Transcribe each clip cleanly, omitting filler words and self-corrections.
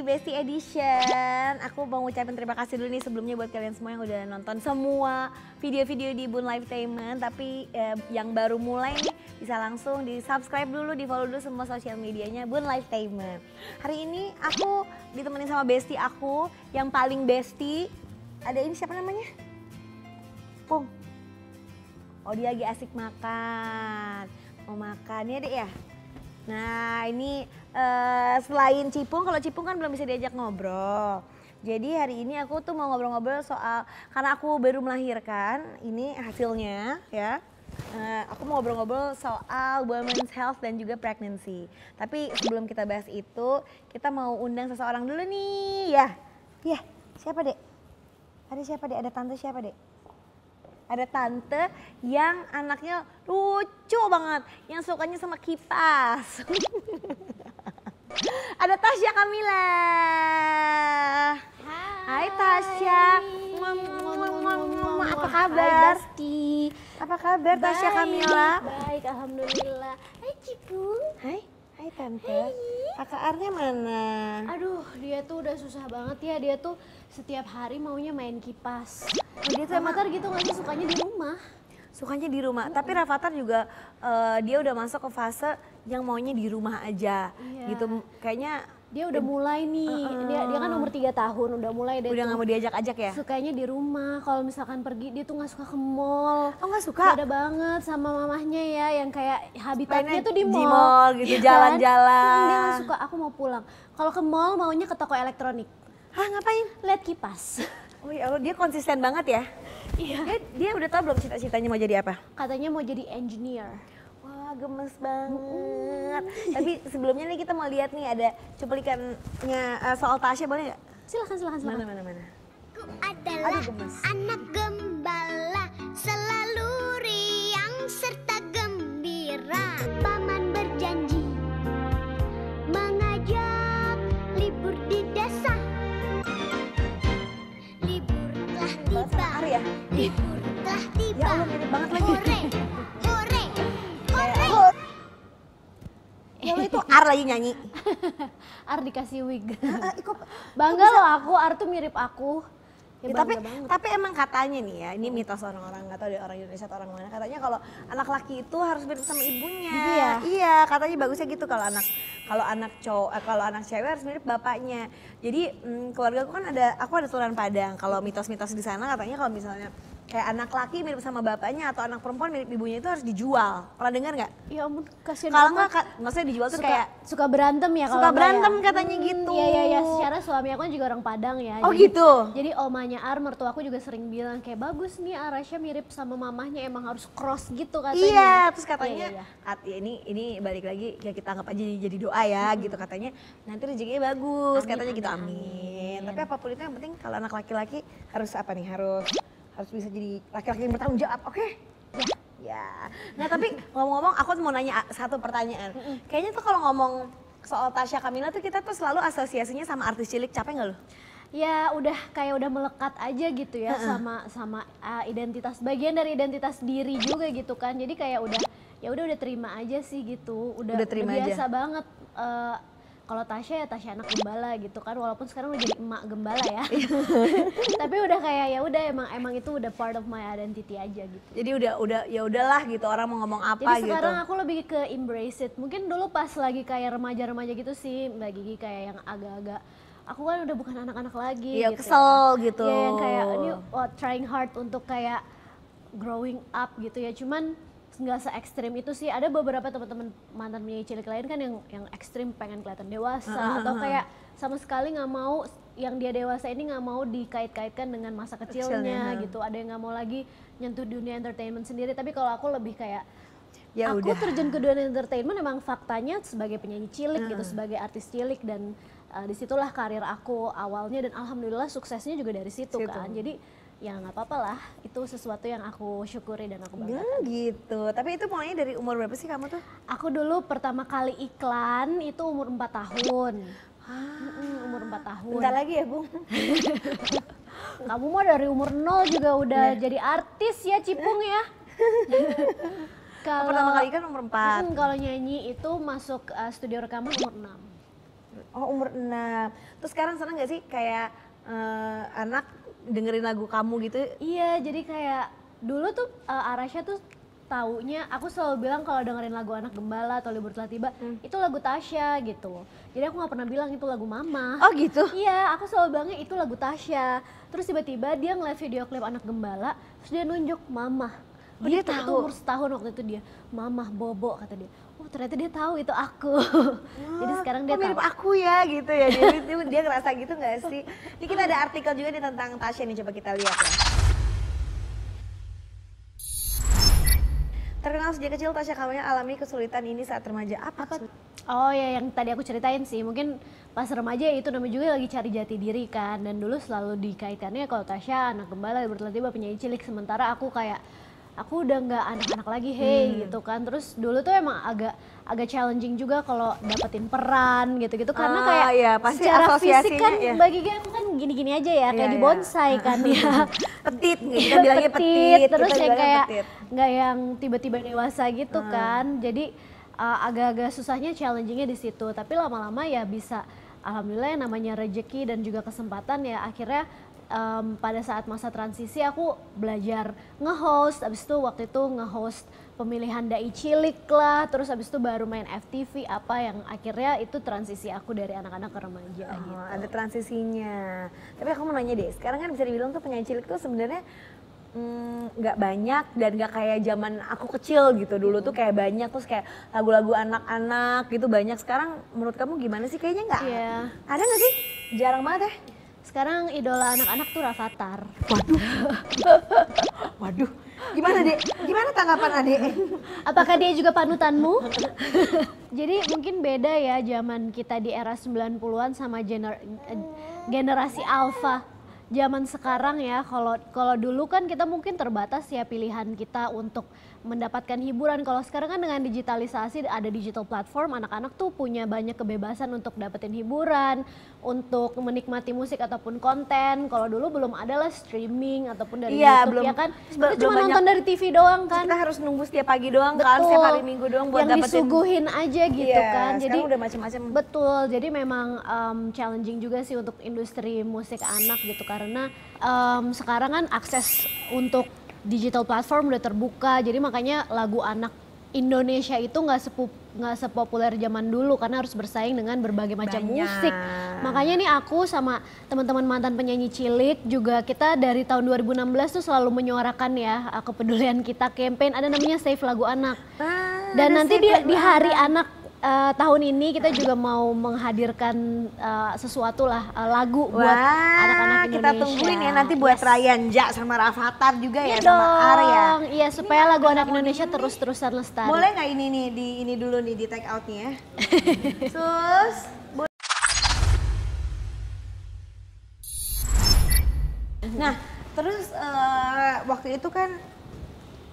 di Besti Edition. Aku mau ngucapin terima kasih dulu nih sebelumnya buat kalian semua yang udah nonton semua video-video di Bun Lifetainment. Tapi yang baru mulai nih bisa langsung di subscribe dulu, di follow dulu semua sosial medianya Bun Lifetainment. Hari ini aku ditemenin sama Besti aku yang paling Besti. Ada ini siapa namanya? Pung. Oh dia lagi asik makan. Mau makan ya dek ya? Nah ini selain Cipung, kalau Cipung kan belum bisa diajak ngobrol. Jadi hari ini aku tuh mau ngobrol-ngobrol soal, karena aku baru melahirkan, ini hasilnya ya. Aku mau ngobrol-ngobrol soal women's health dan juga pregnancy. Tapi sebelum kita bahas itu, kita mau undang seseorang dulu nih ya. Ya, siapa dek? Ada siapa dek? Ada tante siapa dek? Ada tante yang anaknya lucu banget, yang sukanya sama kipas. Ada Tasya Kamila. Hai Tasya. Apa kabar? Hai Besti. Apa kabar Tasya Kamila? Baik, alhamdulillah. Hai Cipung. Hai tante. Kakak Arnya mana? Aduh, dia tuh udah susah banget ya. Dia tuh setiap hari maunya main kipas. Dia tuh Rafathar gitu nggak sih, sukanya di rumah. Sukanya di rumah, tapi Rafathar juga dia udah masuk ke fase yang maunya di rumah aja. Iya. Gitu kayaknya Dia udah mulai nih, dia kan umur 3 tahun, udah mulai deh udah nggak tuh. mau diajak-ajak ya? Sukanya di rumah, kalau misalkan pergi dia tuh nggak suka ke mall. Oh nggak suka? Beda banget sama mamahnya ya, yang kayak habitatnya Mainnya tuh di di mall. mall gitu, ya kan? jalan-jalan. Dia nggak suka, aku mau pulang. Kalau ke mall maunya ke toko elektronik. Hah ngapain? Lihat kipas. Oh ya Allah, dia konsisten banget ya? Iya. Dia udah tahu belum cita-citanya mau jadi apa? Katanya mau jadi engineer. Wah gemes banget. Tapi sebelumnya nih kita mau lihat nih ada cuplikannya soal Tasya, boleh nggak? Silakan. Mana? Aku adalah Aduh, gemes. anak gembala, selalu riang serta gembira. Paman berjanji mengajak libur di desa. Libur telah tiba, Arya? libur telah tiba. Ya Allah mirip banget lagi. Hore, hore, hore. Ya Allah itu Ar lagi nyanyi. Ar dikasih wig. Kok Bangga loh aku, Ar tuh mirip aku. Ya, tapi bangga banget. tapi emang katanya nih ya, ini mitos orang-orang, nggak tahu deh orang Indonesia atau orang mana, katanya kalau anak laki itu harus mirip sama ibunya. Gitu ya? Iya, katanya bagusnya gitu kalau anak cowok, kalau anak cewek harus mirip bapaknya. Jadi keluarga aku kan aku ada keturunan Padang. Kalau mitos-mitos di sana katanya kalau misalnya kayak anak laki mirip sama bapaknya atau anak perempuan mirip ibunya itu harus dijual. Pernah dengar nggak? Ya ampun, kasihan Kalau banget. nggak, maksudnya dijual tuh kayak suka berantem ya kalau suka nggak berantem ya? katanya gitu. Iya, secara suami aku kan juga orang Padang ya. Oh gitu? Jadi omanya Ar, mertua aku juga sering bilang kayak bagus nih Arasya mirip sama mamahnya, emang harus cross gitu katanya. Iya, terus katanya, Iya. Ya ini balik lagi ya kita anggap aja jadi doa ya gitu katanya. Nanti rezekinya bagus, Amin, katanya gitu amin, amin. amin. Tapi apapun itu yang penting kalau anak laki-laki harus apa nih? Harus bisa jadi laki-laki yang bertanggung jawab, oke? Ya. Nah tapi ngomong-ngomong aku mau nanya satu pertanyaan. Kayaknya tuh kalau ngomong soal Tasya Kamila tuh kita tuh selalu asosiasinya sama artis cilik, capek nggak lo? Ya udah melekat aja gitu ya sama identitas, bagian dari identitas diri juga gitu kan. Jadi kayak udah terima aja sih gitu. Udah terima biasa aja. banget. Kalau Tasya ya Tasya anak gembala gitu kan, walaupun sekarang udah jadi emak gembala ya. Tapi udah kayak ya udah emang itu udah part of my identity aja gitu. Jadi udah ya udahlah gitu, orang mau ngomong apa Jadi gitu. sekarang aku lebih ke embrace it. Mungkin dulu pas lagi kayak remaja-remaja gitu sih Mbak Gigi, kayak yang agak-agak aku kan udah bukan anak-anak lagi Iya, gitu. kesel gitu. Ya, yang kayak ini trying hard untuk kayak growing up gitu ya. Cuman nggak se-ekstrim itu sih. Ada beberapa teman-teman mantan penyanyi cilik lain kan yang ekstrim, pengen kelihatan dewasa atau kayak sama sekali nggak mau yang dia dewasa ini nggak mau dikait-kaitkan dengan masa kecilnya gitu. Ada yang nggak mau lagi nyentuh dunia entertainment sendiri. Tapi kalau aku lebih kayak Ya aku udah. terjun ke dunia entertainment emang faktanya sebagai penyanyi cilik gitu, sebagai artis cilik, dan disitulah karir aku awalnya, dan alhamdulillah suksesnya juga dari situ kan. Jadi ya nggak apa-apa lah, itu sesuatu yang aku syukuri dan aku banggakan. Gitu. Tapi itu mulainya dari umur berapa sih kamu tuh? Aku dulu pertama kali iklan itu umur 4 tahun. Umur 4 tahun. Bentar lagi ya, Bung. Kamu mah dari umur 0 juga udah jadi artis ya, Cipung ya. Pertama kali kan umur 4. Kalau nyanyi itu masuk studio rekaman umur 6. Oh umur 6. Terus sekarang seneng gak sih kayak anak dengerin lagu kamu gitu? Iya, jadi kayak dulu tuh Arasha tuh taunya, aku selalu bilang kalau dengerin lagu Anak Gembala atau Libur Telah Tiba, itu lagu Tasya gitu. Jadi aku gak pernah bilang itu lagu Mama. Oh gitu? Iya, aku selalu bilangnya itu lagu Tasya. Terus tiba-tiba dia ngeliat video klip Anak Gembala, terus dia nunjuk Mama. Dia Itu tahu? umur setahun waktu itu dia, Mama Bobo kata dia. Oh ternyata dia tahu itu aku. Jadi sekarang dia Oh, mirip tahu. aku ya gitu ya, dia ngerasa gitu gak sih? Ini kita ada artikel juga nih tentang Tasya nih, coba kita lihat ya. Terkenal sejak kecil, Tasya Kamaya alami kesulitan ini saat remaja. Apa? Oh ya, yang tadi aku ceritain sih, mungkin pas remaja itu namanya juga lagi cari jati diri kan. Dan dulu selalu dikaitkannya kalau Tasya Anak Gembala, tiba-tiba penyanyi cilik, sementara aku kayak aku udah nggak anak-anak lagi gitu kan. Terus dulu tuh emang agak challenging juga kalau dapetin peran gitu-gitu karena kayak iya, pasti secara fisik kan asosiasinya, ya. bagi aku kan gini-gini aja ya, kayak Iya, di iya. bonsai kan ya. Petit, kita bilangnya petit. Terus kita yang bilangnya kayak petit. nggak yang tiba-tiba dewasa gitu kan. Jadi agak-agak susahnya challengingnya di situ. Tapi lama-lama ya bisa, alhamdulillah yang namanya rezeki dan juga kesempatan ya akhirnya pada saat masa transisi aku belajar nge-host, abis itu waktu itu nge-host pemilihan dai cilik lah, terus abis itu baru main FTV apa yang akhirnya itu transisi aku dari anak-anak ke remaja gitu. Ada transisinya. Tapi aku mau nanya deh, sekarang kan bisa dibilang tuh penyanyi cilik tuh sebenarnya nggak banyak dan nggak kayak zaman aku kecil gitu. Dulu tuh kayak banyak, terus kayak lagu-lagu anak-anak gitu banyak. Sekarang menurut kamu gimana sih? Kayaknya nggak. Iya. Ada nggak sih? Jarang banget ya. Sekarang idola anak-anak tuh Rafathar. Waduh, gimana dek? Gimana tanggapan adek? Apakah dia juga panutanmu? Jadi mungkin beda ya zaman kita di era 90-an sama generasi alpha. Zaman sekarang ya, kalau dulu kan kita mungkin terbatas ya pilihan kita untuk mendapatkan hiburan. Kalau sekarang kan dengan digitalisasi, ada digital platform, anak-anak tuh punya banyak kebebasan untuk dapetin hiburan, untuk menikmati musik ataupun konten. Kalau dulu belum ada lah streaming ataupun dari Iya, YouTube belum- ya kan. belum Kita cuma banyak- nonton dari TV doang kan. Kita harus nunggu setiap pagi doang kan, Betul. setiap hari Minggu doang buat yang dapetin. disuguhin aja gitu Iya, kan. Jadi sekarang udah macam-macam. betul. Jadi memang challenging juga sih untuk industri musik anak gitu karena sekarang kan akses untuk digital platform udah terbuka. Jadi makanya lagu anak Indonesia itu nggak sepopuler zaman dulu karena harus bersaing dengan berbagai macam Banyak. musik. Makanya nih aku sama teman-teman mantan penyanyi cilik juga kita dari tahun 2016 tuh selalu menyuarakan ya kepedulian kita, campaign ada namanya Save Lagu Anak. Dan ada nanti Save di Lagu hari anak tahun ini kita juga mau menghadirkan sesuatu lah lagu buat anak-anak Indonesia. Kita tungguin ya nanti buat Yes. Ryan Ja sama Rafathar juga Iya ya sama Arya. dong. Iya supaya lagu anak Indonesia terus-terusan lestari. Boleh nggak ini nih di ini dulu nih di take out nih ya. Sus. Nah, terus waktu itu kan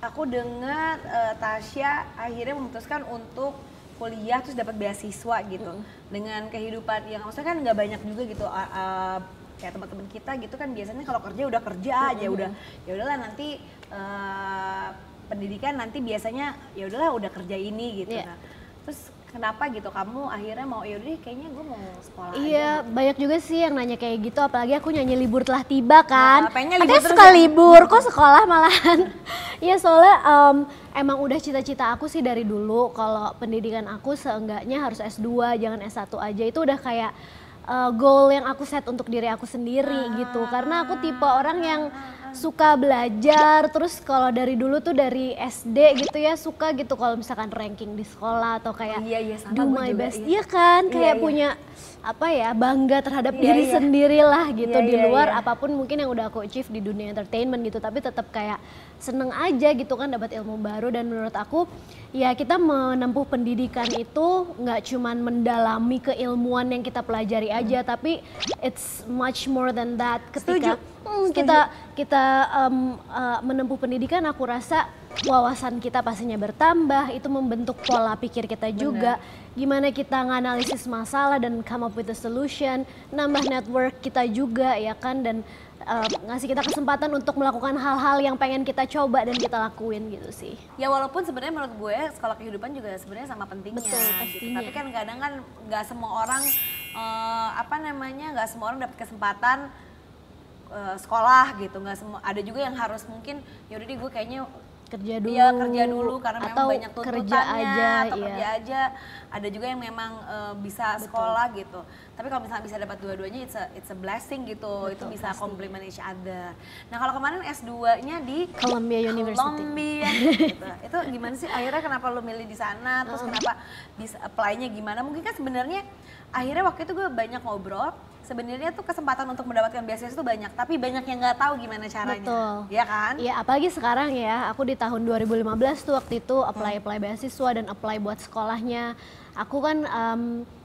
aku dengar Tasya akhirnya memutuskan untuk kuliah terus dapat beasiswa gitu. Dengan kehidupan yang maksudnya kan nggak banyak juga gitu kayak teman-teman kita gitu kan biasanya kalau kerja udah kerja aja udah ya udahlah nanti pendidikan nanti biasanya ya udahlah udah kerja ini gitu. Iya. Nah, terus kenapa gitu kamu akhirnya mau yaudah deh kayaknya gue mau sekolah aja. Iya, banyak juga sih yang nanya kayak gitu, apalagi aku nyanyi libur telah tiba kan. Nah, pengennya Katanya libur terus suka ya? libur, kok sekolah malahan. Iya soalnya emang udah cita-cita aku sih dari dulu kalau pendidikan aku seenggaknya harus S2, jangan S1 aja. Itu udah kayak goal yang aku set untuk diri aku sendiri gitu. Karena aku tipe orang yang suka belajar, terus kalau dari dulu tuh dari SD gitu ya suka gitu kalau misalkan ranking di sekolah atau kayak Iya, sama do gue my juga, best. iya. Iya kan, kayak Iya. punya apa ya, bangga terhadap Iya, diri iya. sendiri lah gitu Iya, di iya, luar iya. apapun mungkin yang udah aku achieve di dunia entertainment gitu, tapi tetap kayak seneng aja gitu kan dapat ilmu baru. Dan menurut aku ya kita menempuh pendidikan itu nggak cuman mendalami keilmuan yang kita pelajari aja, tapi it's much more than that. Ketika kita menempuh pendidikan, aku rasa wawasan kita pastinya bertambah, itu membentuk pola pikir kita juga. Gimana kita nganalisis masalah dan come up with a solution, nambah network kita juga ya kan, dan ngasih kita kesempatan untuk melakukan hal-hal yang pengen kita coba dan kita lakuin gitu sih. Ya walaupun sebenarnya menurut gue sekolah kehidupan juga sebenarnya sama pentingnya. Betul, gitu. pastinya. Tapi kan kadang kan nggak semua orang apa namanya, nggak semua orang dapat kesempatan sekolah gitu, nggak semua, ada juga yang harus mungkin yaudah deh gue kayaknya Kerja dulu. iya kerja dulu karena memang atau banyak tuntutannya kerja aja, atau iya. kerja aja. Ada juga yang memang bisa sekolah gitu. Tapi kalau misalnya bisa dapat dua-duanya it's a blessing gitu. Itu bisa complement each other. Nah, kalau kemarin S2-nya di Columbia University. Columbia gitu. Itu gimana sih akhirnya kenapa lo milih di sana? Terus kenapa bisa apply-nya gimana? Mungkin kan sebenarnya akhirnya waktu itu gue banyak ngobrol. Sebenarnya tuh kesempatan untuk mendapatkan beasiswa itu banyak, tapi banyak yang nggak tahu gimana caranya. Betul. Iya kan? Iya, apalagi sekarang ya, aku di tahun 2015 tuh waktu itu apply beasiswa dan apply buat sekolahnya. Aku kan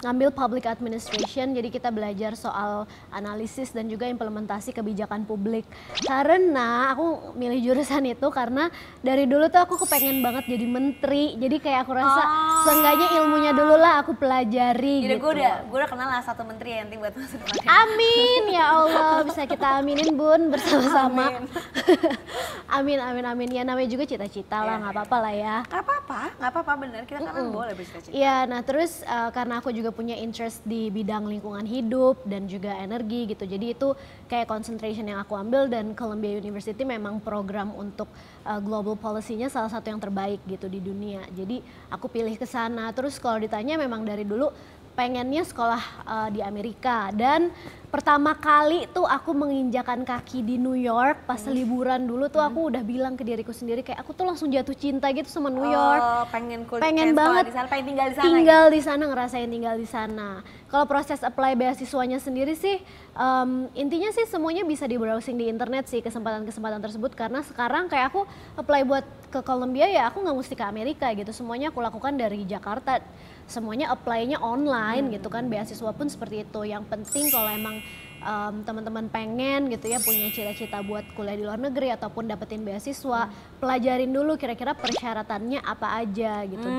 ngambil public administration, jadi kita belajar soal analisis dan juga implementasi kebijakan publik. Karena aku milih jurusan itu karena dari dulu tuh aku kepengen banget jadi menteri. Jadi kayak aku rasa seenggaknya ilmunya dulu lah aku pelajari Jadi gitu. gue udah kenal lah satu menteri yang nanti buat masa depan. Amin ya Allah, bisa kita aminin Bun bersama-sama. Amin. amin. Ya namanya juga cita-cita lah, nggak apa-apa lah ya. Nggak apa-apa bener, kita kan boleh bercita-cita. Iya, nah terus karena aku juga punya interest di bidang lingkungan hidup dan juga energi gitu. Jadi itu kayak concentration yang aku ambil dan Columbia University memang program untuk global policy-nya salah satu yang terbaik gitu di dunia. Jadi aku pilih ke sana. Terus kalau ditanya memang dari dulu pengennya sekolah di Amerika dan pertama kali tuh aku menginjakan kaki di New York pas liburan dulu tuh aku udah bilang ke diriku sendiri kayak aku tuh langsung jatuh cinta gitu sama New York. Pengen banget di sana, pengen tinggal di sana. Tinggal di sana, ngerasain tinggal di sana. Kalau proses apply beasiswanya sendiri sih intinya sih semuanya bisa di browsing di internet sih kesempatan-kesempatan tersebut karena sekarang kayak aku apply buat ke Columbia ya aku nggak mesti ke Amerika gitu. Semuanya aku lakukan dari Jakarta. Semuanya apply-nya online gitu kan, beasiswa pun seperti itu. Yang penting kalau emang teman-teman pengen gitu ya punya cita-cita buat kuliah di luar negeri ataupun dapetin beasiswa, pelajarin dulu kira-kira persyaratannya apa aja gitu.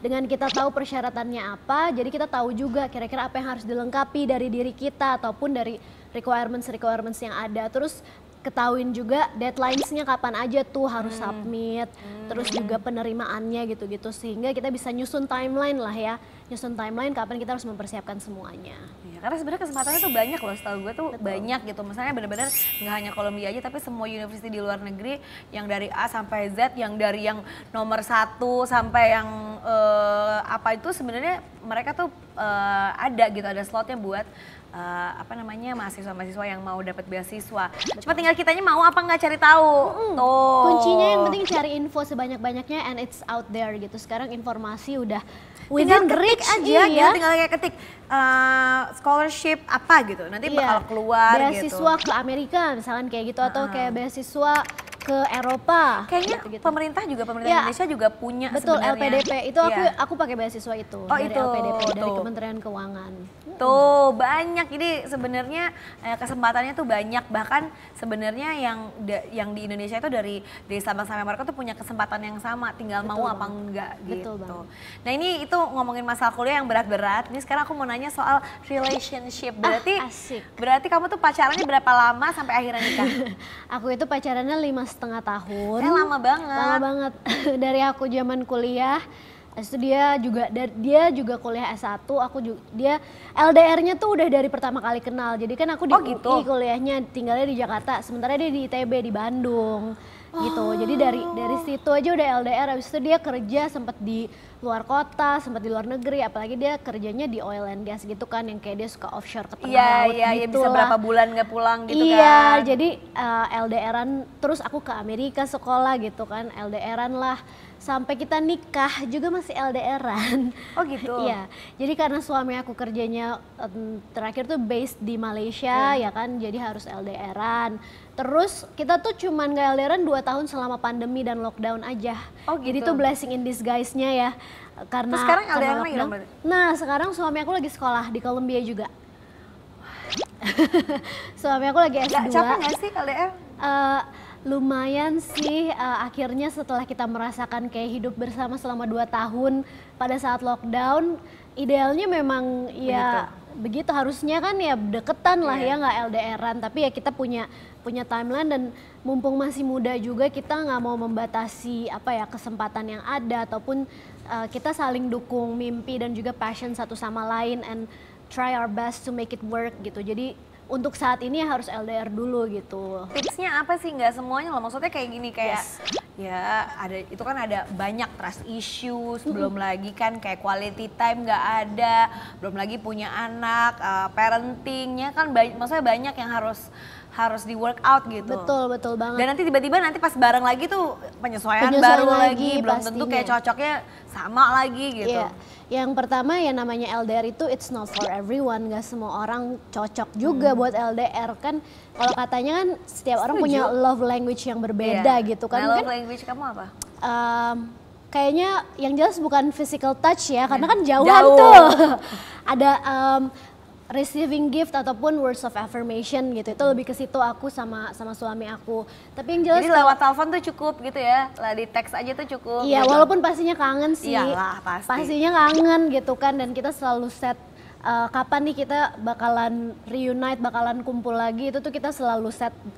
Dengan kita tahu persyaratannya apa, jadi kita tahu juga kira-kira apa yang harus dilengkapi dari diri kita ataupun dari requirements yang ada. Terus ketahuin juga deadlines-nya kapan aja tuh harus submit, terus juga penerimaannya gitu-gitu sehingga kita bisa nyusun timeline lah ya, kapan kita harus mempersiapkan semuanya. Iya, karena sebenarnya kesempatannya tuh banyak loh, setahu gue tuh banyak gitu. Misalnya benar-benar nggak hanya Columbia aja, tapi semua university di luar negeri yang dari A sampai Z, yang dari yang nomor 1 sampai yang apa itu sebenarnya mereka tuh ada gitu, ada slotnya buat apa namanya mahasiswa-mahasiswa yang mau dapat beasiswa. Cuma tinggal kitanya mau apa nggak cari tahu. Tuh. Kuncinya yang penting cari info sebanyak-banyaknya and it's out there gitu. Sekarang informasi udah within reach aja ya. Tinggal kayak ketik scholarship apa gitu. Nanti bakal keluar beasiswa gitu. ke Amerika misalkan kayak gitu atau kayak beasiswa ke Eropa. Kayaknya gitu. pemerintah Indonesia juga punya betul, sebenarnya. LPDP itu aku pakai beasiswa itu dari itu, LPDP dari tuh. Kementerian Keuangan. Tuh banyak, jadi sebenarnya kesempatannya tuh banyak, bahkan sebenarnya yang di Indonesia itu dari Sabang sampai Merauke tuh punya kesempatan yang sama, tinggal mau apa enggak gitu. Nah ini itu ngomongin masalah kuliah yang berat-berat. Ini sekarang aku mau nanya soal relationship. Berarti kamu tuh pacarannya berapa lama sampai akhirnya nikah? Aku itu pacarannya 5,5 tahun. Lama banget. Lama banget. Dari aku zaman kuliah. Itu dia juga kuliah S1, dia LDR-nya tuh udah dari pertama kali kenal. Jadi kan aku di UI kuliahnya, tinggalnya di Jakarta, sementara dia di ITB di Bandung. Gitu. Jadi dari situ aja udah LDR. Habis itu dia kerja sempat di luar kota, sempat di luar negeri, apalagi dia kerjanya di oil and gas gitu kan, yang kayak dia suka offshore ke tengah laut gitu. Iya, bisa berapa bulan nggak pulang gitu kan. Iya, jadi LDR-an terus aku ke Amerika sekolah gitu kan, LDR-an lah. Sampai kita nikah juga masih LDR-an. Oh gitu? Iya, jadi karena suami aku kerjanya terakhir tuh based di Malaysia ya kan, jadi harus LDR-an. Terus kita tuh cuman gak LDR-an 2 tahun selama pandemi dan lockdown aja. Oh gitu? Jadi tuh blessing in disguise-nya ya. Karena terus sekarang LDR lagi dong? Nah sekarang suami aku lagi sekolah di Columbia juga. Suami aku lagi S2. Capek gak sih LDR? Lumayan sih, akhirnya setelah kita merasakan kayak hidup bersama selama 2 tahun pada saat lockdown, idealnya memang ya begitu harusnya kan ya deketan lah ya nggak LDR-an, tapi ya kita punya timeline dan mumpung masih muda juga kita nggak mau membatasi apa ya kesempatan yang ada ataupun kita saling dukung mimpi dan juga passion satu sama lain and try our best to make it work gitu. Jadi untuk saat ini harus LDR dulu gitu. Tipsnya apa sih? Nggak semuanya loh, maksudnya kayak gini, kayak ya ada, itu kan ada banyak trust issues, belum lagi kan kayak quality time nggak ada, belum lagi punya anak, parentingnya kan maksudnya banyak yang harus di work out gitu. Betul banget. Dan nanti tiba-tiba nanti pas bareng lagi tuh penyesuaian Penyesuaian baru lagi, lagi, belum tentu kayak pastinya. cocoknya sama lagi gitu. Iya. Yang pertama ya namanya LDR itu it's not for everyone, gak semua orang cocok juga buat LDR kan. Kalau katanya kan setiap orang punya love language yang berbeda Iya. gitu kan. Nah, love Mungkin language kamu apa? kayaknya yang jelas bukan physical touch ya, karena kan jauhan Jauh. tuh. Ada receiving gift ataupun words of affirmation gitu. Itu lebih ke situ aku sama suami aku. Tapi yang jelas Jadi lewat telepon tuh cukup gitu ya, lah di teks aja tuh cukup. iya, gitu. walaupun pastinya kangen sih. Iyalah, pasti. Pastinya kangen gitu kan, dan kita selalu set kapan nih kita bakalan reunite, bakalan kumpul lagi, itu tuh kita selalu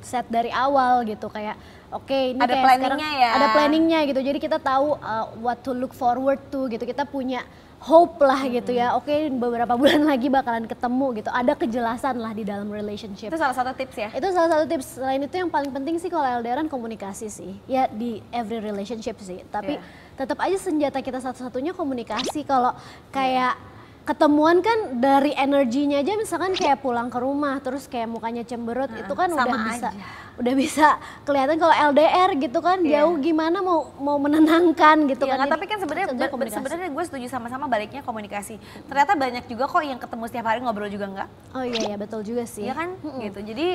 set dari awal gitu, kayak oke, ini Ada kayak sekarang planningnya ya. ada planningnya gitu. Jadi kita tahu what to look forward to gitu. Kita punya hope lah gitu ya. Oke, beberapa bulan lagi bakalan ketemu gitu. Ada kejelasan lah di dalam relationship. Itu salah satu tips ya. Itu salah satu tips. Selain itu yang paling penting sih kalau LDRan komunikasi sih. Ya di every relationship sih. Tapi tetap aja senjata kita satu-satunya komunikasi. Kalau kayak ketemuan kan dari energinya aja, misalkan kayak pulang ke rumah terus kayak mukanya cemberut, itu kan sama udah bisa kelihatan. Kalau LDR gitu kan jauh gimana mau menenangkan gitu Iya, kan. kan, tapi kan sebenarnya gue setuju sama-sama baliknya komunikasi. Ternyata banyak juga kok yang ketemu setiap hari ngobrol juga enggak. Oh iya betul juga sih. Iya kan? Gitu. Jadi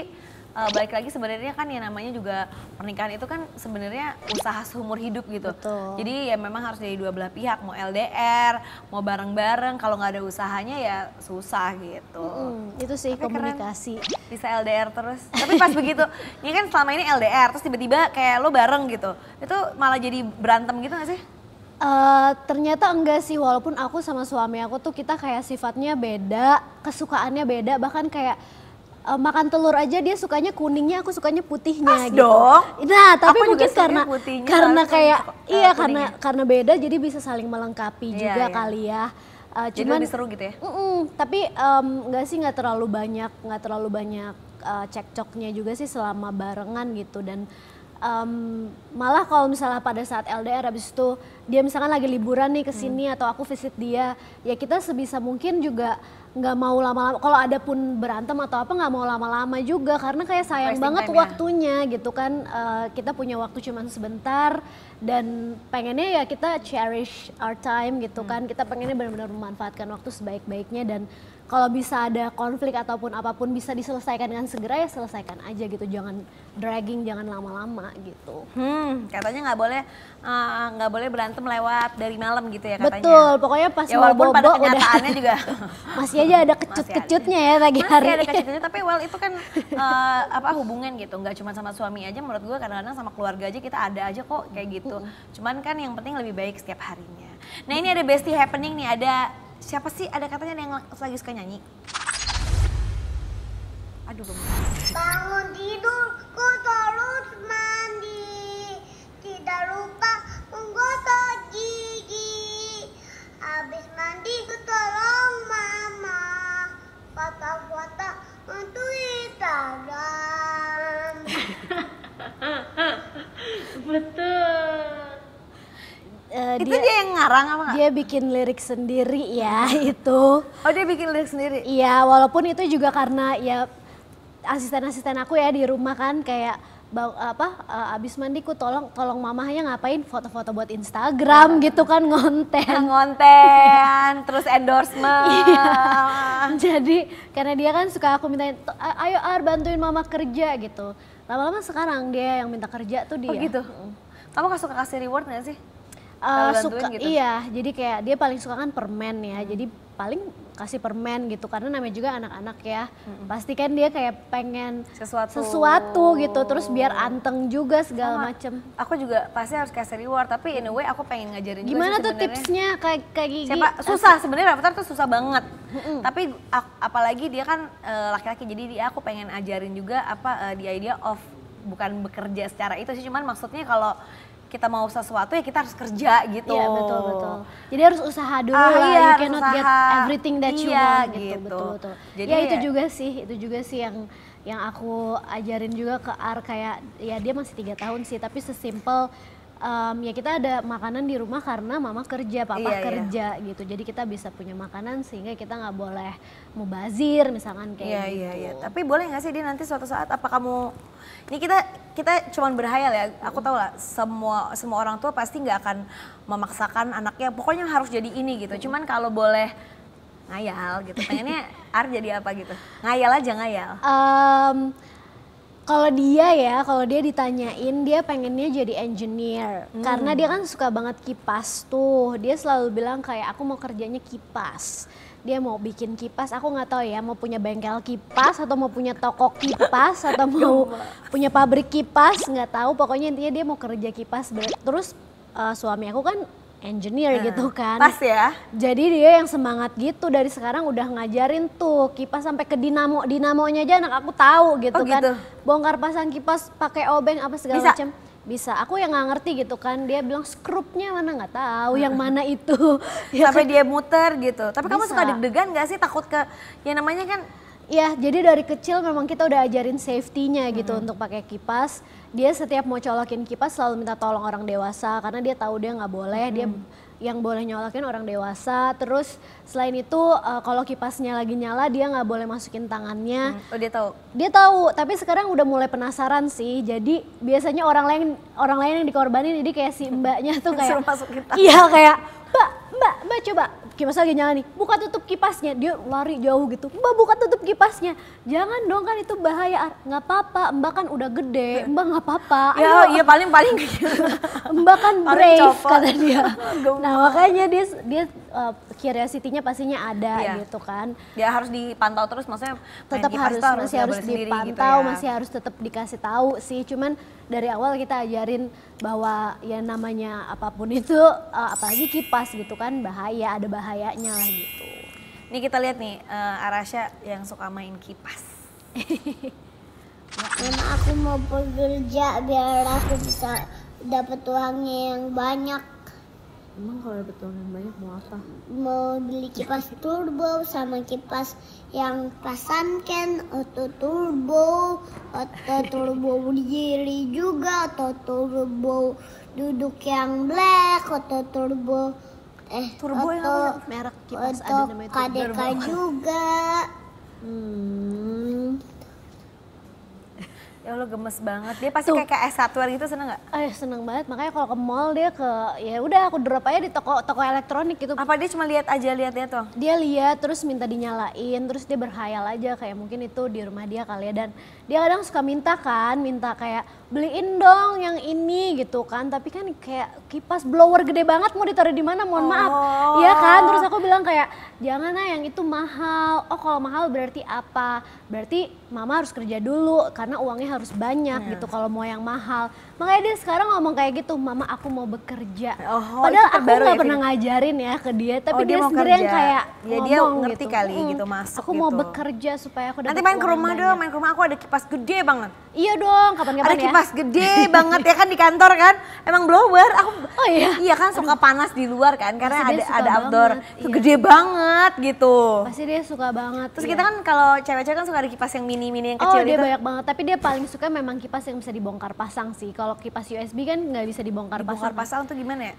balik lagi sebenarnya kan yang namanya juga pernikahan itu kan sebenarnya usaha seumur hidup gitu. Betul. Jadi ya memang harus dari dua belah pihak, mau LDR, mau bareng-bareng, kalau nggak ada usahanya ya susah gitu. Itu sih Tapi keren. komunikasi. Bisa LDR terus. Tapi pas begitu, ini kan selama ini LDR terus tiba-tiba kayak lo bareng gitu. Itu malah jadi berantem gitu gak sih? Ternyata enggak sih, walaupun aku sama suami aku tuh kita kayak sifatnya beda, kesukaannya beda, bahkan kayak makan telur aja dia sukanya kuningnya, aku sukanya putihnya gitu. Dong. Nah, tapi Aku juga mungkin sukanya putihnya, karena tapi kayak kuningnya. karena beda jadi bisa saling melengkapi Iya, juga iya. kali ya. Jadi lebih seru gitu ya? Tapi enggak sih, nggak terlalu banyak cekcoknya juga sih selama barengan gitu. Dan malah kalau misalnya pada saat LDR habis itu dia misalkan lagi liburan nih ke sini atau aku visit dia, ya kita sebisa mungkin juga nggak mau lama-lama. Kalau ada pun berantem atau apa nggak mau lama-lama juga, karena kayak sayang Wasting banget time ya. waktunya gitu kan. Kita punya waktu cuma sebentar dan pengennya ya kita cherish our time gitu kan. Kita pengennya benar-benar memanfaatkan waktu sebaik-baiknya, dan kalau bisa ada konflik ataupun apapun bisa diselesaikan dengan segera, ya selesaikan aja gitu. Jangan dragging, jangan lama-lama gitu. Katanya nggak boleh berantem lewat dari malam gitu ya katanya. Betul, pokoknya pas Ya mau walaupun pada bobo udah kenyataannya juga masih aja ada kecut-kecutnya ya pagi hari. masih ada kejutannya, tapi well itu kan hubungan gitu, nggak cuma sama suami aja. Menurut gue kadang-kadang sama keluarga aja kita ada aja kok kayak gitu. Cuman kan yang penting lebih baik setiap harinya. Nah ini ada bestie happening nih, ada siapa sih, ada katanya ada yang lagi suka nyanyi. Aduh Bangun tidurku terus mandi, tidak lupa menggosok gigi. Habis mandi ku tolong mama, foto-foto untuk Instagram. itu dia yang ngarang apa nggak? Dia bikin lirik sendiri ya itu. Oh dia bikin lirik sendiri? Iya, walaupun itu juga karena ya asisten-asisten aku ya di rumah kan kayak abis mandiku tolong mamahnya ngapain foto-foto buat Instagram gitu kan, Ngonten, terus endorsement. Iya. Jadi karena dia kan suka aku mintain, ayo Ar bantuin mama kerja gitu. Lama-lama sekarang dia yang minta kerja tuh dia. Oh gitu? Kamu suka kasih reward gak sih? Suka gitu? Iya, jadi kayak dia paling suka kan permen ya, jadi paling kasih permen gitu karena namanya juga anak-anak ya. Pasti kan dia kayak pengen sesuatu gitu, terus biar anteng juga segala macem. Aku juga pasti harus kasih reward, tapi in a way aku pengen ngajarin Gimana juga sih tuh tipsnya kayak gini? siapa susah sebenarnya, Rafathar tuh susah banget. Tapi apalagi dia kan laki-laki, jadi aku pengen ajarin juga the idea of bukan bekerja secara itu sih, cuman maksudnya kalau kita mau sesuatu ya kita harus kerja gitu. Iya betul. Jadi harus usaha dulu lah, iya, you cannot get everything that you want gitu. Betul. Jadi ya itu juga sih yang aku ajarin juga ke Ar, kayak ya dia masih 3 tahun sih, tapi sesimpel ya kita ada makanan di rumah karena mama kerja, papa kerja gitu. Jadi kita bisa punya makanan sehingga kita nggak boleh mubazir misalkan kayak gitu. Iya. Tapi boleh nggak sih dia nanti suatu saat apa kamu, ini kita cuman berhayal ya. Aku tahu lah semua orang tua pasti nggak akan memaksakan anaknya pokoknya harus jadi ini gitu. Cuman kalau boleh ngayal gitu, pengennya Ar jadi apa gitu? Ngayal aja ngayal. Kalau dia ditanyain dia pengennya jadi engineer. Karena dia kan suka banget kipas tuh. Dia selalu bilang kayak aku mau kerjanya kipas. Dia mau bikin kipas, aku nggak tahu ya mau punya bengkel kipas atau mau punya toko kipas atau mau punya pabrik kipas, nggak tahu. Pokoknya intinya dia mau kerja kipas. Terus suami aku kan engineer gitu kan. Pas ya. Jadi dia yang semangat gitu dari sekarang udah ngajarin tuh kipas sampai ke dinamonya aja anak aku tahu gitu kan. Gitu. Bongkar pasang kipas pakai obeng apa segala macam. Bisa. Aku yang nggak ngerti gitu kan. Dia bilang skrupnya mana nggak tahu yang mana itu. Sampai dia muter gitu. Tapi kamu suka deg-degan nggak sih, takut ke yang namanya kan? Ya, jadi dari kecil memang kita udah ajarin safety-nya gitu untuk pakai kipas. Dia setiap mau colokin kipas selalu minta tolong orang dewasa karena dia tahu dia nggak boleh. Dia yang boleh nyolokin orang dewasa. Terus selain itu kalau kipasnya lagi nyala dia nggak boleh masukin tangannya. Oh dia tahu? Dia tahu, tapi sekarang udah mulai penasaran sih. Jadi biasanya orang lain yang dikorbanin, jadi kayak si mbaknya tuh kayak suruh masukin tangan. Iya kayak mbak coba kipas lagi nyala nih, buka tutup kipasnya. Dia lari jauh gitu, mbak buka tutup kipasnya. Jangan dong, kan itu bahaya. Nggak apa-apa, mbak kan udah gede, mbak nggak apa-apa. Ya iya paling mbak kan brave kata dia. Nah makanya dia curiosity-nya pastinya ada gitu kan. Dia harus dipantau terus, maksudnya tetap masih harus dipantau, gitu ya. Masih harus tetap dikasih tahu sih. Cuman dari awal kita ajarin bahwa ya namanya apapun itu, apalagi kipas gitu kan bahaya, ada bahayanya lah gitu. Nih kita lihat nih Arasha yang suka main kipas. Mama aku mau bekerja biar aku bisa dapat uangnya yang banyak. Emang kalau dapat uang yang banyak mau apa? Mau beli kipas turbo sama kipas yang pasanken, auto turbo berdiri juga, auto turbo duduk yang black, auto turbo turbo yang merek kipas ada namanya KDK juga. Ya Allah gemes banget. Dia pasti kayak S1 gitu, seneng nggak? Seneng banget. Makanya kalau ke mall dia ya udah aku drop aja di toko elektronik gitu. Apa dia cuma lihat tuh? Dia lihat terus minta dinyalain, terus dia berhayal aja kayak mungkin itu di rumah dia kali ya. Dan dia kadang suka minta kayak beliin dong yang ini gitu kan. Tapi kan kayak kipas blower gede banget mau ditaruh di mana? Mohon maaf. Iya kan? Terus aku bilang kayak jangan yang itu mahal. Oh kalau mahal berarti apa? Berarti mama harus kerja dulu karena uangnya harus banyak gitu kalau mau yang mahal. Makanya dia sekarang ngomong kayak gitu, mama aku mau bekerja. Padahal aku nggak pernah ngajarin ya ke dia, tapi dia sendiri yang kayak ya dia ngerti gitu. Kali gitu masuk aku mau bekerja supaya aku dapat. Nanti main ke rumah dong, main ke rumah aku ada kipas gede banget. Iya dong, kapan-kapan ya. Ada kipas gede banget ya kan di kantor kan. Emang blower, aku iya kan suka panas di luar kan karena ada outdoor. Itu gede banget gitu. Pasti dia suka banget. Terus kita kan kalau cewek-cewek kan suka ada kipas yang mini-mini yang kecil gitu. Dia banyak banget, tapi dia paling suka memang kipas yang bisa dibongkar pasang sih. Kalau kipas USB kan nggak bisa dibongkar pasang. Dibongkar pasang tuh gimana ya?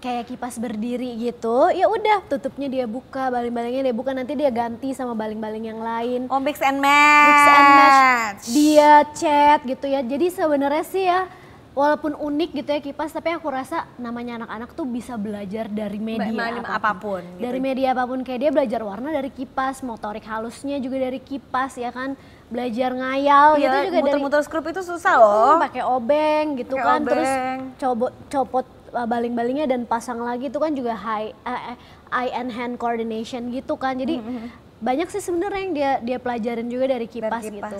Kayak kipas berdiri gitu, ya udah tutupnya dia buka, baling-balingnya dia buka, nanti dia ganti sama baling-baling yang lain. Oh mix and match. Dia cat gitu ya. Jadi sebenarnya sih ya walaupun unik gitu ya kipas, tapi aku rasa namanya anak-anak tuh bisa belajar dari media apapun gitu. Dari media apapun, kayak dia belajar warna dari kipas, motorik halusnya juga dari kipas ya kan. Belajar ngayal gitu juga dari muter-muter skrup itu susah loh. Pakai obeng gitu kan, terus copot baling-balingnya dan pasang lagi itu kan juga eye and hand coordination gitu kan. Jadi banyak sih sebenarnya yang dia pelajarin juga dari kipas. Gitu.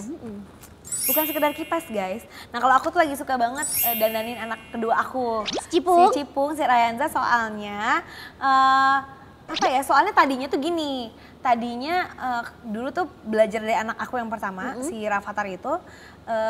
Bukan sekedar kipas guys. Nah kalau aku tuh lagi suka banget dandanin anak kedua aku. Si Cipung, si Rayanza soalnya apa ya, soalnya tadinya tuh gini, tadinya dulu tuh belajar dari anak aku yang pertama, si Rafathar itu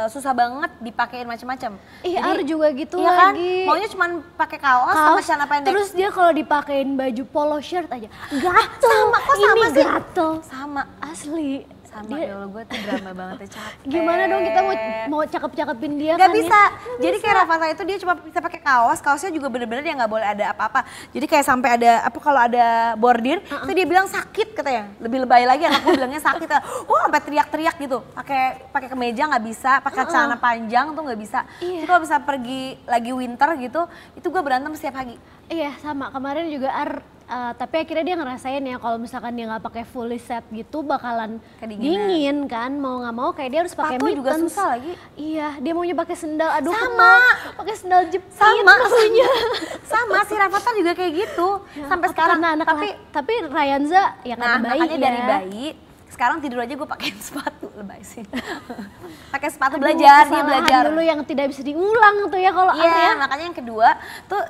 susah banget dipakein macam-macam. Ih, Ar juga gitu iya kan, lagi. maunya cuma pakai kaos sama celana pendek. Terus dia kalau dipakein baju polo shirt aja gatel. Sama, kok sama ini sih? gatel. Sama. Asli. Sama, ya Allah gue tuh drama banget ya, capek. Gimana dong kita mau cakep-cakepin dia Gak kan bisa. ya? Jadi kayak Rafathar itu dia cuma bisa pakai kaos, kaosnya juga bener-bener dia nggak boleh ada apa-apa. Jadi kayak sampai ada apa, kalau ada bordir, itu dia bilang sakit katanya. Lebih lebay lagi anakku bilangnya sakit. Wah, sampai teriak-teriak gitu. Pakai kemeja nggak bisa, pakai celana panjang tuh nggak bisa. Jadi kalau bisa pergi lagi winter gitu, itu gue berantem setiap pagi. Iya sama, kemarin juga tapi akhirnya dia ngerasain ya kalau misalkan dia nggak pakai fully set gitu bakalan dingin kan, mau nggak mau kayak dia harus pakai Sepatu juga mittens. susah lagi. Iya, dia maunya pakai sendal, aduh Sama. pakai sendal jepit Sama. maunya. Sama, si Rafathar juga kayak gitu. Sampai sekarang. Karena tapi Ryanza ya karena bayi makanya dari bayi, sekarang tidur aja gue pakein sepatu, lebay sih. Pakai sepatu belajar, dia belajar. Dulu yang tidak bisa diulang tuh ya kalau Iya, makanya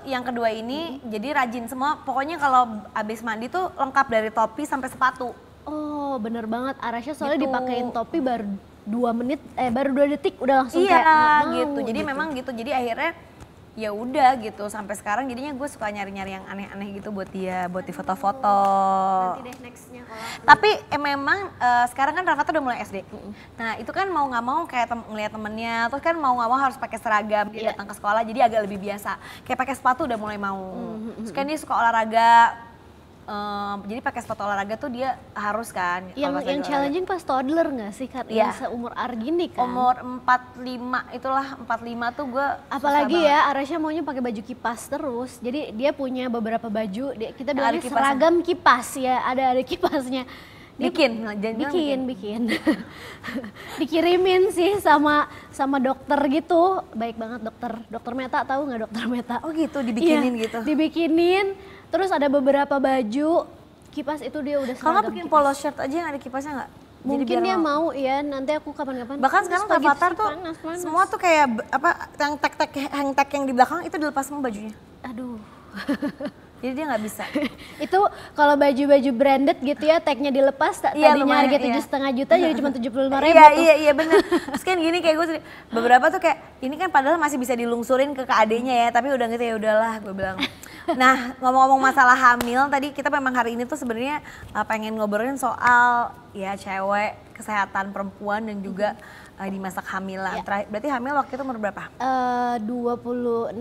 yang kedua ini jadi rajin semua. Pokoknya kalau abis mandi tuh lengkap dari topi sampai sepatu. Oh, bener banget. Arasha soalnya Gitu. dipakein topi baru 2 detik udah langsung Iya, kayak nggak mau, gitu. Jadi memang gitu. Jadi akhirnya ya udah gitu, sampai sekarang jadinya gue suka nyari-nyari yang aneh-aneh gitu buat dia, buat di foto-foto. Nanti deh nextnya kalau Tapi memang sekarang kan Rafathar udah mulai SD. Nah itu kan mau nggak mau kayak ngeliat temennya, terus kan mau nggak mau harus pakai seragam, dia datang ke sekolah jadi agak lebih biasa. Kayak pakai sepatu udah mulai mau. Terus kan dia suka olahraga. Jadi pakai sepatu olahraga tuh dia harus kan. yang challenging pas toddler nggak sih kan? Iya. Yang seumur Ar gini kan? Umur 45 itulah, 45 tuh gue Apalagi ya Arasha maunya pakai baju kipas terus. Jadi dia punya beberapa baju, kita bilangnya kipasnya. seragam kipas ya, ada kipasnya. Dia bikin. Dikirimin sih sama dokter gitu. Baik banget dokter Meta, tahu nggak dokter Meta? Oh gitu, dibikinin Iya, gitu. Dibikinin. Terus ada beberapa baju kipas itu dia udah Kalau nggak seragam bikin kipas. polo shirt aja yang ada kipasnya nggak? Jadi Mungkin biar dia nggak- mau ya, nanti aku kapan-kapan. Bahkan sekarang Spaghetti Rafathar tuh panas. semua tuh kayak apa, yang hang tag yang di belakang itu dilepas semua bajunya. Aduh. Jadi dia nggak bisa. Itu kalau baju-baju branded gitu ya, tagnya dilepas, Iya, tadinya lumayan, harga iya. 7,5 juta jadi cuma 75.000 Iya, tuh. iya bener. Terus kan gini kayak gue beberapa tuh kayak ini kan padahal masih bisa dilungsurin ke adenya ya, tapi udah gitu ya udahlah gue bilang. Nah ngomong-ngomong masalah hamil, tadi kita memang hari ini tuh sebenarnya pengen ngobrolin soal ya cewek, kesehatan perempuan dan juga di masa kehamilan. Berarti hamil waktu itu umur berapa? 26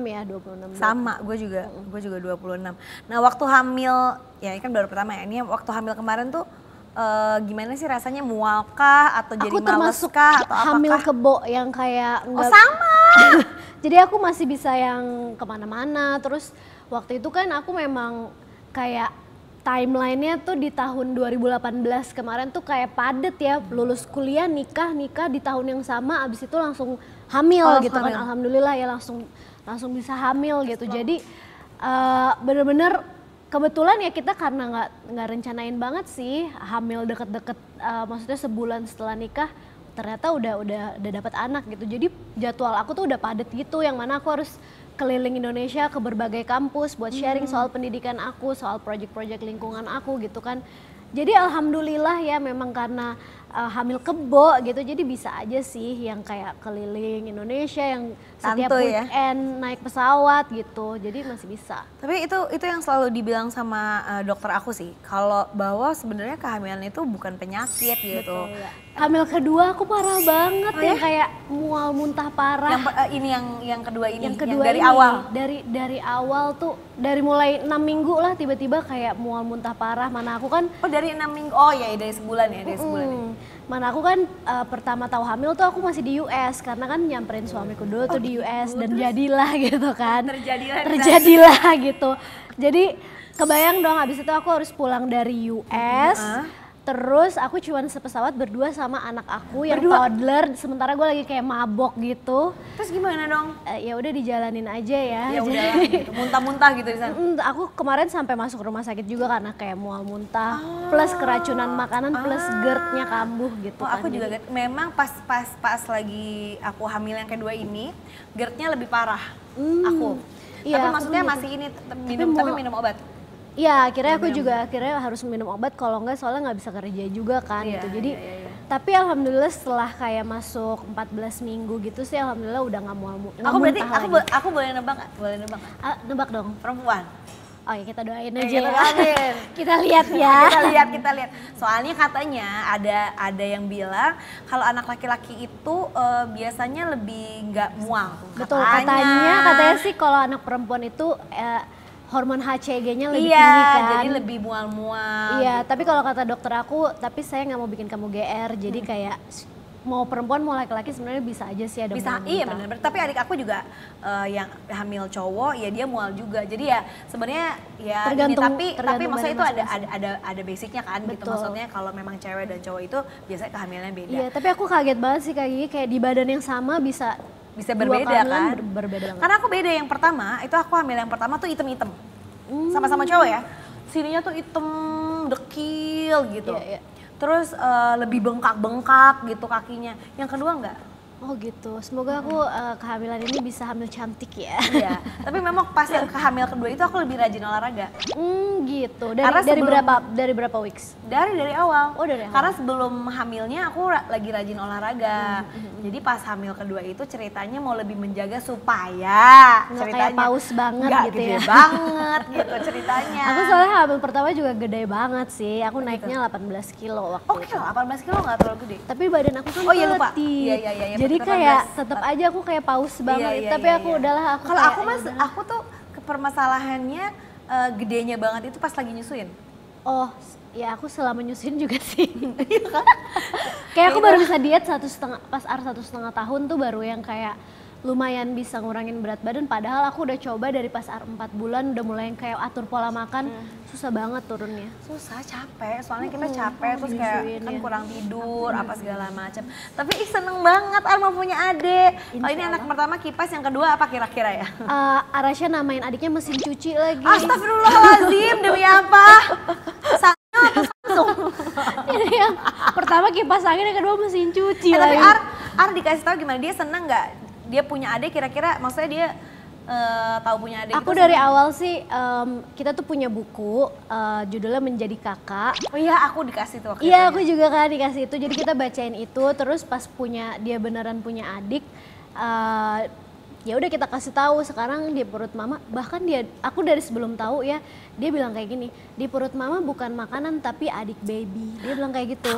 ya, 26. Sama, gue juga 26. Nah waktu hamil, ya ini kan baru pertama ya, ini waktu hamil kemarin tuh gimana sih rasanya, mual kah atau jadi Aku males termasuk kah atau hamil apakah? kebo yang kayak Oh sama! Jadi aku masih bisa yang kemana-mana. Terus waktu itu kan aku memang kayak timelinenya tuh di tahun 2018 kemarin tuh kayak padet ya, lulus kuliah nikah di tahun yang sama, abis itu langsung hamil gitu kan. Alhamdulillah ya langsung bisa hamil gitu. Jadi bener-bener kebetulan ya kita karena nggak rencanain banget sih hamil deket-deket, maksudnya sebulan setelah nikah ternyata udah dapat anak gitu. Jadi jadwal aku tuh udah padet gitu, yang mana aku harus keliling Indonesia ke berbagai kampus buat sharing soal pendidikan aku, soal project-project lingkungan aku gitu kan. Jadi alhamdulillah ya memang karena hamil kebo gitu, jadi bisa aja sih yang kayak keliling Indonesia yang setiap Santuy ya. weekend naik pesawat gitu, jadi masih bisa. Tapi itu yang selalu dibilang sama dokter aku sih, kalau bahwa sebenarnya kehamilan itu bukan penyakit gitu. Betul, ya. Hamil kedua aku parah banget yang kayak mual muntah parah. Yang kedua ini, Yang kedua dari ini, awal. dari awal tuh dari mulai 6 minggu lah tiba-tiba kayak mual muntah parah. Mana aku kan Oh dari 6 minggu, oh ya dari sebulan ya, dari sebulan ya. Mana aku kan pertama tahu hamil tuh aku masih di US karena kan nyamperin suamiku dulu tuh di US dan jadilah gitu kan. Terjadilah gitu. Jadi kebayang dong abis itu aku harus pulang dari US. Terus aku cuman sepesawat berdua sama anak aku yang toddler, sementara gue lagi kayak mabok gitu. Terus gimana dong? Ya udah dijalanin aja ya. Ya udahlah gitu, muntah-muntah gitu di sana. Aku kemarin sampai masuk rumah sakit juga karena kayak mual muntah, plus keracunan makanan, plus GERD-nya kambuh gitu Oh, kan. aku juga memang pas lagi aku hamil yang kedua ini, GERD-nya lebih parah. Aku. Iya, Tapi aku maksudnya gitu. masih ini minum tapi minum obat. Iya, akhirnya aku juga harus minum obat, kalau enggak soalnya nggak bisa kerja juga kan Iya, gitu. Jadi iya. tapi alhamdulillah setelah kayak masuk 14 minggu gitu sih alhamdulillah udah nggak mau Aku berarti aku boleh nebak nggak? Boleh nebak nggak? nebak dong. Perempuan. Oh ya kita doain aja Kita ya. doain. Kita lihat ya. Kita lihat. Soalnya katanya ada yang bilang kalau anak laki-laki itu biasanya lebih nggak mual. Betul, katanya sih kalau anak perempuan itu hormon HCG-nya lebih tinggi kan. Jadi lebih mual-mual. Iya, gitu. tapi kalau kata dokter aku, tapi saya nggak mau bikin kamu GR, jadi kayak mau perempuan mau laki-laki sebenarnya bisa aja sih ada Bisa, mual iya muntah. benar. Tapi adik aku juga yang hamil cowok ya dia mual juga. Jadi ya sebenarnya ya Tergantung tapi maksudnya itu badan ada basicnya kan gitu. Betul. Maksudnya kalau memang cewek dan cowok itu biasanya kehamilannya beda. Iya, tapi aku kaget banget sih kayak di badan yang sama bisa dua Berbeda kehamilan kan? berbeda banget. Karena aku beda yang pertama, itu aku hamil yang pertama tuh item-item. Sama-sama cowok ya. Sininya tuh item dekil gitu. Iya, iya. Terus lebih bengkak-bengkak gitu kakinya. Yang kedua enggak. Oh gitu, semoga aku kehamilan ini bisa hamil cantik ya. Iya, tapi memang pas yang kehamil kedua itu aku lebih rajin olahraga. Gitu. Karena Dari berapa weeks? Dari awal. Oh, dari awal. Karena sebelum hamilnya aku lagi rajin olahraga. Jadi pas hamil kedua itu ceritanya mau lebih menjaga supaya Nggak ceritanya kayak paus banget nggak gitu gede ya. banget gitu ceritanya. Aku soalnya hamil pertama juga gede banget sih. Aku naiknya 18 kilo waktu Oke itu. lah, 18 kilo nggak terlalu gede. Tapi badan aku kan Oh iya, lupa. petit. Iya, Jadi betul, kayak 18. tetap aja aku kayak paus banget. Iya, Tapi aku udahlah aku Kalau kayak, aku mas, ya udahlah. aku tuh permasalahannya gedenya banget itu pas lagi nyusuin. Oh, ya aku selama nyusuin juga sih. Kayak aku baru bisa diet pas 1,5 tahun tuh baru yang kayak lumayan bisa ngurangin berat badan. Padahal aku udah coba dari pas 4 bulan udah mulai yang kayak atur pola makan, susah banget turunnya. Susah, capek, soalnya kita capek terus kayak nyusuin, kan ya. kurang tidur apa segala macam. Tapi seneng banget Ar mau punya adik. Oh ini anak pertama kipas, yang kedua apa kira-kira ya? Arasha namain adiknya mesin cuci lagi. Astagfirullahaladzim, demi apa? Jadi yang pertama kipas angin, yang kedua mesin cuci Tapi lagi. Ar dikasih tahu gimana, dia seneng nggak? Dia punya adik kira-kira, maksudnya dia tahu punya adik Aku itu dari seneng? awal sih kita tuh punya buku judulnya Menjadi Kakak. Oh iya, aku dikasih tuh waktu Iya, itu. aku juga kan dikasih itu. Jadi kita bacain itu, terus pas dia beneran punya adik, ya udah kita kasih tahu sekarang di perut mama. Bahkan aku dari sebelum tahu ya, dia bilang kayak gini, di perut mama bukan makanan tapi adik baby. Dia bilang kayak gitu.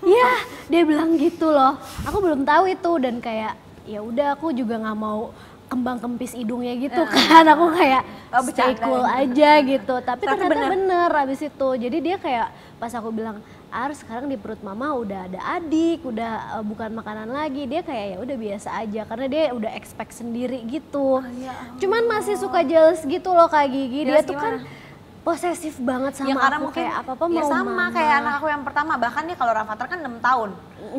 Iya, dia bilang gitu loh. Aku belum tahu itu dan kayak ya udah aku juga nggak mau kembang kempis hidungnya gitu kan. Aku kayak stay bercanda cool gitu. aja gitu. Tapi Tapi ternyata bener abis itu. Jadi dia kayak pas aku bilang, Ar sekarang di perut mama udah ada adik, udah bukan makanan lagi. Dia kayak ya udah biasa aja karena dia udah expect sendiri gitu. Cuman masih suka jealous gitu loh Kak Gigi. Dia Jealous tuh kan gimana? posesif banget sama Ya karena aku, mungkin kayak apa-apa ya mau sama mama. kayak anak aku yang pertama, bahkan dia kalau Rafathar kan 6 tahun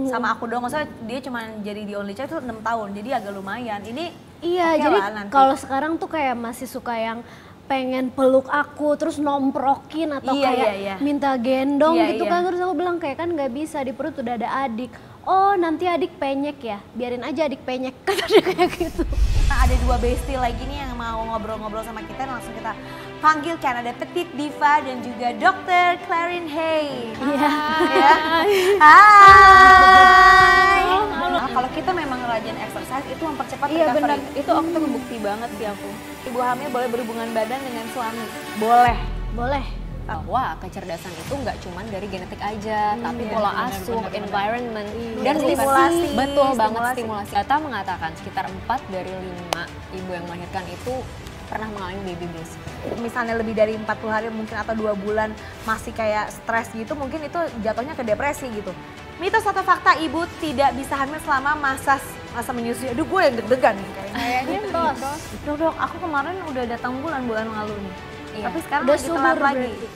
sama aku doang, maksudnya dia cuma jadi the only child itu 6 tahun, jadi agak lumayan. Ini Iya, oke jadi lah nanti. kalau sekarang tuh kayak masih suka yang pengen peluk aku terus nomprokin atau Iya, kayak iya. minta gendong Iya, gitu iya. kan. Terus aku bilang kayak kan nggak bisa, di perut udah ada adik. Oh nanti adik penyek ya, biarin aja adik penyek. Kata dia kayak gitu. Nah, ada dua bestie lagi nih yang mau ngobrol-ngobrol sama kita, langsung kita panggilkan. Ada Petit Diva dan juga Dr. Clarin Hay. Iya. Ya. Hai. Nah, kalau kita memang rajin exercise itu mempercepat Iya recovery. benar, itu aku tuh ngebukti banget sih aku. Ibu hamil boleh berhubungan badan dengan suami. Boleh. Boleh. Bahwa kecerdasan itu nggak cuman dari genetik aja, tapi pola asuh, environment, dan Stimulasi. Betul banget Stimulasi. stimulasi. Data mengatakan sekitar 4 dari 5 ibu yang melahirkan itu pernah mengalami baby blues. Misalnya lebih dari 40 hari mungkin atau 2 bulan masih kayak stres gitu, mungkin itu jatuhnya ke depresi gitu. Mitos atau fakta ibu tidak bisa hamil selama masa menyusui? Aduh gue yang deg-degan nih kayaknya. Kayaknya mitos. Dok, aku kemarin udah datang bulan lalu nih. Iya. Tapi sekarang Udah lagi subur telat lagi. berarti.